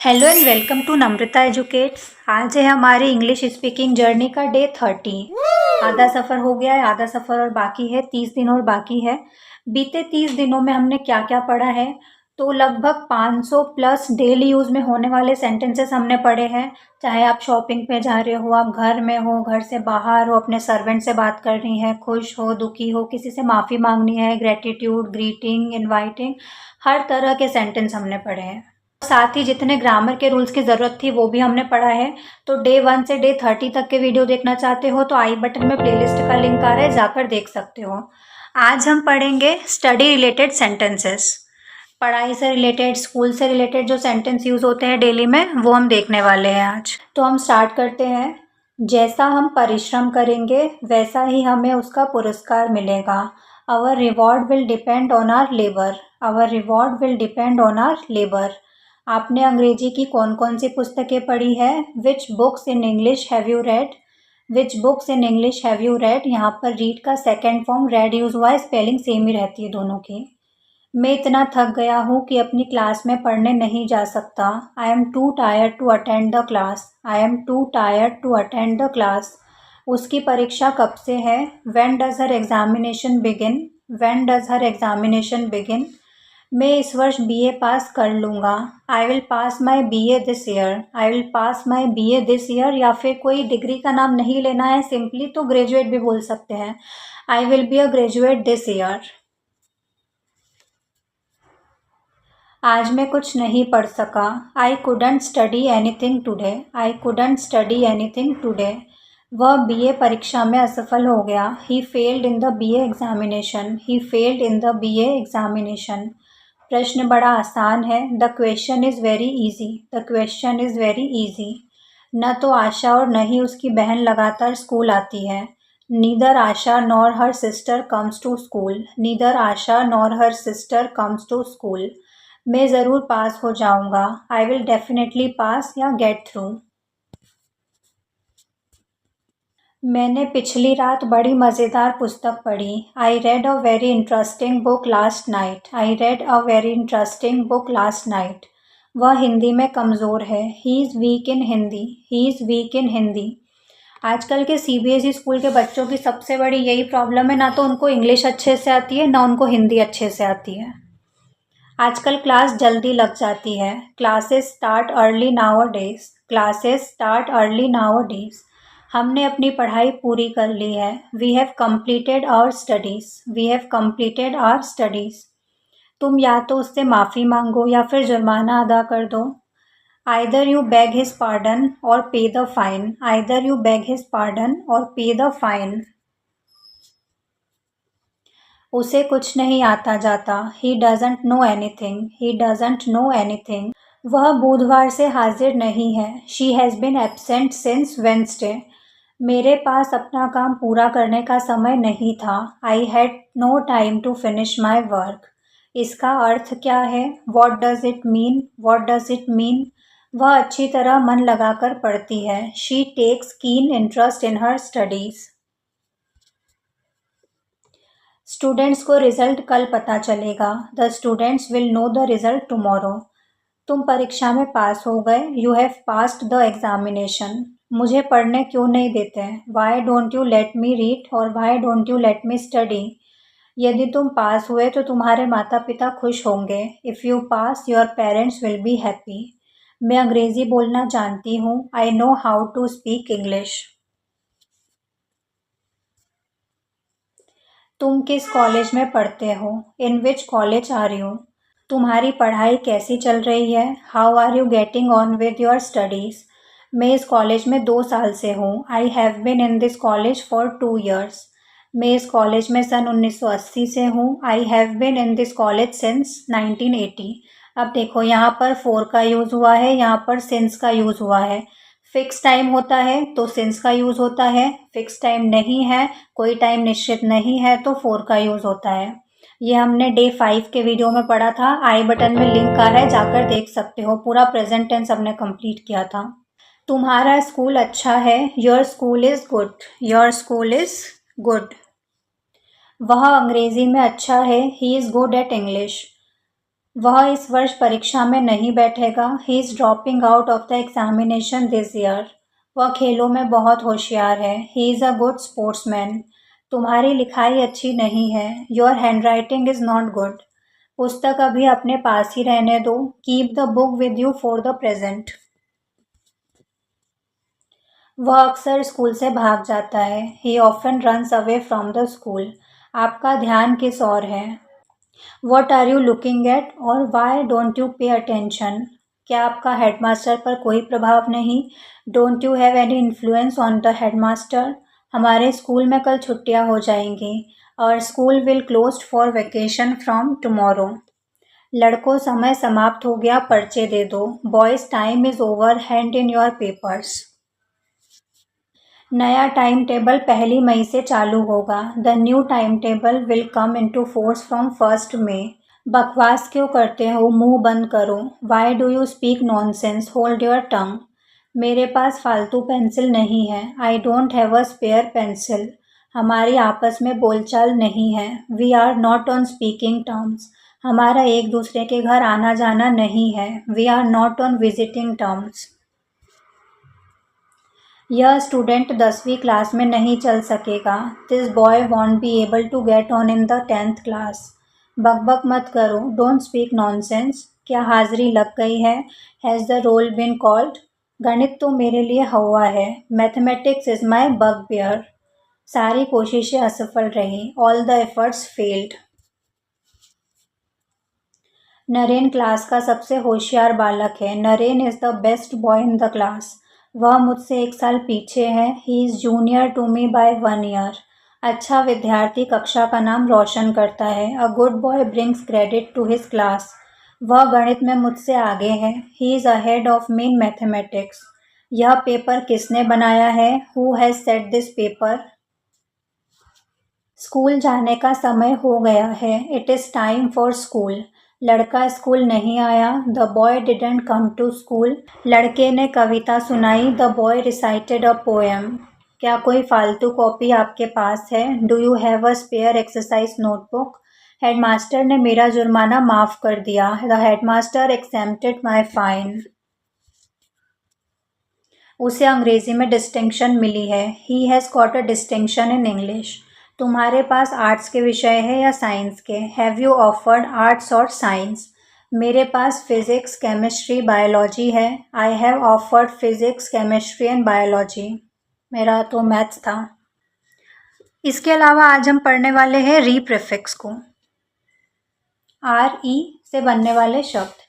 Hello and welcome to Namrata educates. आज है हमारी इंग्लिश स्पीकिंग जर्नी का डे 30। आधा सफ़र हो गया है, आधा सफ़र और बाकी है, 30 दिन और बाकी है। बीते 30 दिनों में हमने क्या क्या पढ़ा है, तो लगभग 500 प्लस डेली यूज़ में होने वाले सेंटेंसेस हमने पढ़े हैं। चाहे आप शॉपिंग पे जा रहे हो, आप घर में हो, घर से बाहर हो, अपने सर्वेंट से बात करनी है, खुश हो, दुखी हो, किसी से माफ़ी मांगनी है, ग्रेटिट्यूड, ग्रीटिंग, इनवाइटिंग, हर तरह के सेंटेंस हमने पढ़े हैं। साथ ही जितने ग्रामर के रूल्स की ज़रूरत थी वो भी हमने पढ़ा है। तो डे 1 से डे 30 तक के वीडियो देखना चाहते हो तो आई बटन में प्लेलिस्ट का लिंक आ रहा है, जाकर देख सकते हो। आज हम पढ़ेंगे स्टडी रिलेटेड सेंटेंसेस। पढ़ाई से रिलेटेड, स्कूल से रिलेटेड जो सेंटेंस यूज़ होते हैं डेली में, वो हम देखने वाले हैं आज। तो हम स्टार्ट करते हैं। जैसा हम परिश्रम करेंगे वैसा ही हमें उसका पुरस्कार मिलेगा। Our reward will depend on our labour. Our reward will depend on our labour. आपने अंग्रेजी की कौन कौन सी पुस्तकें पढ़ी है? Which books in English have you read? Which books in English have you read? यहाँ पर रीड का सेकेंड फॉर्म रेड यूज हुआ है, स्पेलिंग सेम ही रहती है दोनों की। मैं इतना थक गया हूँ कि अपनी क्लास में पढ़ने नहीं जा सकता। I am too tired to attend the class. I am too tired to attend the class. उसकी परीक्षा कब से है? When does her examination begin? When does her examination begin? मैं इस वर्ष बीए पास कर लूँगा। I will pass my BA this year. I will pass my BA this year, या फिर कोई डिग्री का नाम नहीं लेना है, सिंपली तो ग्रेजुएट भी बोल सकते हैं। I will be a graduate this year. आज मैं कुछ नहीं पढ़ सका। I couldn't study anything today. I couldn't study anything today. वह बीए परीक्षा में असफल हो गया। He failed in the BA examination. He failed in the BA examination. प्रश्न बड़ा आसान है। The question is very easy. The question is very easy. न तो आशा और न ही उसकी बहन लगातार स्कूल आती है। Neither Asha nor her sister comes to school. Neither Asha nor her sister comes to school. मैं ज़रूर पास हो जाऊंगा। आई विल डेफिनेटली पास या गेट थ्रू। मैंने पिछली रात बड़ी मज़ेदार पुस्तक पढ़ी। I read a very interesting book last night. I read a very interesting book last night. वह हिंदी में कमज़ोर है। He is weak in Hindi. He is weak in Hindi. आजकल के सीबीएसई स्कूल के बच्चों की सबसे बड़ी यही प्रॉब्लम है, ना तो उनको इंग्लिश अच्छे से आती है, ना उनको हिंदी अच्छे से आती है। आजकल क्लास जल्दी लग जाती है। Classes start early nowadays. Classes start early nowadays. हमने अपनी पढ़ाई पूरी कर ली है। We have completed our studies. We have completed our studies. तुम या तो उससे माफ़ी मांगो या फिर जुर्माना अदा कर दो। Either you beg his pardon or pay the fine. Either you beg his pardon or pay the fine. उसे कुछ नहीं आता जाता। He doesn't know anything. He doesn't know anything. वह बुधवार से हाजिर नहीं है। She has been absent since Wednesday. मेरे पास अपना काम पूरा करने का समय नहीं था। I had no time to finish my work. इसका अर्थ क्या है? What does it mean? What does it mean? वह अच्छी तरह मन लगाकर पढ़ती है। She takes keen interest in her studies. Students को रिजल्ट कल पता चलेगा। The students will know the result tomorrow. तुम परीक्षा में पास हो गए। You have passed the examination. मुझे पढ़ने क्यों नहीं देते? Why don't you let me read और why don't you let me study. यदि तुम पास हुए तो तुम्हारे माता पिता खुश होंगे। If you pass your parents will be happy. मैं अंग्रेज़ी बोलना जानती हूँ। I know how to speak English. तुम किस कॉलेज में पढ़ते हो? In which college are you? तुम्हारी पढ़ाई कैसी चल रही है? How are you getting on with your studies? मैं इस कॉलेज में 2 साल से हूँ। I have been in this college for 2 years। मैं इस कॉलेज में सन 1980 से हूँ। I have been in this college since 1980। अब देखो, यहाँ पर फोर का यूज़ हुआ है, यहाँ पर सिंस का यूज़ हुआ है। फिक्स टाइम होता है तो सिंस का यूज़ होता है। फिक्स टाइम नहीं है, कोई टाइम निश्चित नहीं है, तो फोर का यूज़ होता है। ये हमने डे 5 के वीडियो में पढ़ा था। आई बटन में लिंक आ रहा है, जाकर देख सकते हो। पूरा प्रेजेंट टेंस हमने कंप्लीट किया था। तुम्हारा स्कूल अच्छा है। Your school is good. Your school is good. वह अंग्रेज़ी में अच्छा है। He is good at English. वह इस वर्ष परीक्षा में नहीं बैठेगा। He is dropping out of the examination this year. वह खेलों में बहुत होशियार है। He is a good sportsman. तुम्हारी लिखाई अच्छी नहीं है। Your handwriting is not good. पुस्तक अभी अपने पास ही रहने दो। Keep the book with you for the present. वह अक्सर स्कूल से भाग जाता है। He often runs away from the school. आपका ध्यान किस ओर है? What are you looking at और why don't you pay attention? क्या आपका हेडमास्टर पर कोई प्रभाव नहीं? Don't you have any influence on the headmaster? हमारे स्कूल में कल छुट्टियां हो जाएंगी। और school will close for vacation from tomorrow. लड़कों, समय समाप्त हो गया, पर्चे दे दो। Boys, time is over, hand in your papers. नया टाइम टेबल 1 मई से चालू होगा। The new time table will come into force from 1 May. बकवास क्यों करते हो? मुंह बंद करो। Why do you speak nonsense? Hold your tongue. मेरे पास फालतू पेंसिल नहीं है। I don't have a spare pencil. हमारी आपस में बोलचाल नहीं है। We are not on speaking terms. हमारा एक दूसरे के घर आना जाना नहीं है। We are not on visiting terms. यह स्टूडेंट 10वीं क्लास में नहीं चल सकेगा। This boy won't be able to get on in the 10th class. बकबक मत करो। Don't speak nonsense. क्या हाजिरी लग गई है? Has the roll been called? गणित तो मेरे लिए हवा है। Mathematics is my bugbear. सारी कोशिशें असफल रहीं। All the efforts failed. Naren class का सबसे होशियार बालक है। Naren is the best boy in the class. वह मुझसे 1 साल पीछे है। He is junior to me by 1 year. अच्छा विद्यार्थी कक्षा का नाम रोशन करता है। A good boy brings credit to his class. वह गणित में मुझसे आगे है। He is ahead of me in mathematics. यह पेपर किसने बनाया है? Who has set this paper? School जाने का समय हो गया है। It is time for school. लड़का स्कूल नहीं आया। The boy didn't come to school. लड़के ने कविता सुनाई। The boy recited a poem. क्या कोई फालतू कॉपी आपके पास है? Do you have a spare exercise notebook? Headmaster ने मेरा जुर्माना माफ़ कर दिया। The headmaster accepted my fine. उसे अंग्रेजी में डिस्टिंक्शन मिली है। He has got a distinction in English. तुम्हारे पास आर्ट्स के विषय है या साइंस के? हैव यू ऑफर्ड आर्ट्स और साइंस? मेरे पास फिज़िक्स, केमिस्ट्री, बायोलॉजी है। I have offered physics, chemistry and biology. मेरा तो मैथ्स था। इसके अलावा आज हम पढ़ने वाले हैं री प्रीफिक्स को। RE से बनने वाले शब्द।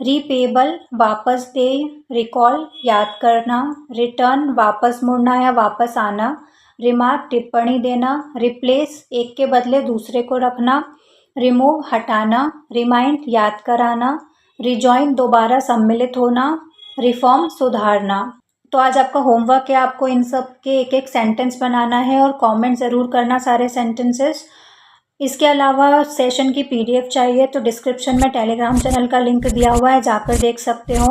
रीपेबल, वापस दे। रिकॉल, याद करना। रिटर्न, वापस मुड़ना या वापस आना। रिमार्क, टिप्पणी देना। रिप्लेस, एक के बदले दूसरे को रखना। रिमूव, हटाना। रिमाइंड, याद कराना। रिजॉइन, दोबारा सम्मिलित होना। रिफॉर्म, सुधारना। तो आज आपका होमवर्क है, आपको इन सब के एक एक सेंटेंस बनाना है और कमेंट ज़रूर करना सारे सेंटेंसेस। इसके अलावा सेशन की PDF चाहिए तो डिस्क्रिप्शन में टेलीग्राम चैनल का लिंक दिया हुआ है, जाकर देख सकते हो।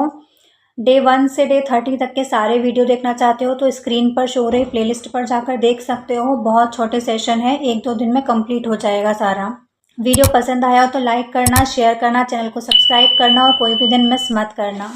Day 1 से Day 30 तक के सारे वीडियो देखना चाहते हो तो स्क्रीन पर शो रही प्लेलिस्ट पर जाकर देख सकते हो। बहुत छोटे सेशन है, 1-2 दिन में कंप्लीट हो जाएगा सारा। वीडियो पसंद आया हो तो लाइक करना, शेयर करना, चैनल को सब्सक्राइब करना और कोई भी दिन मिस मत करना।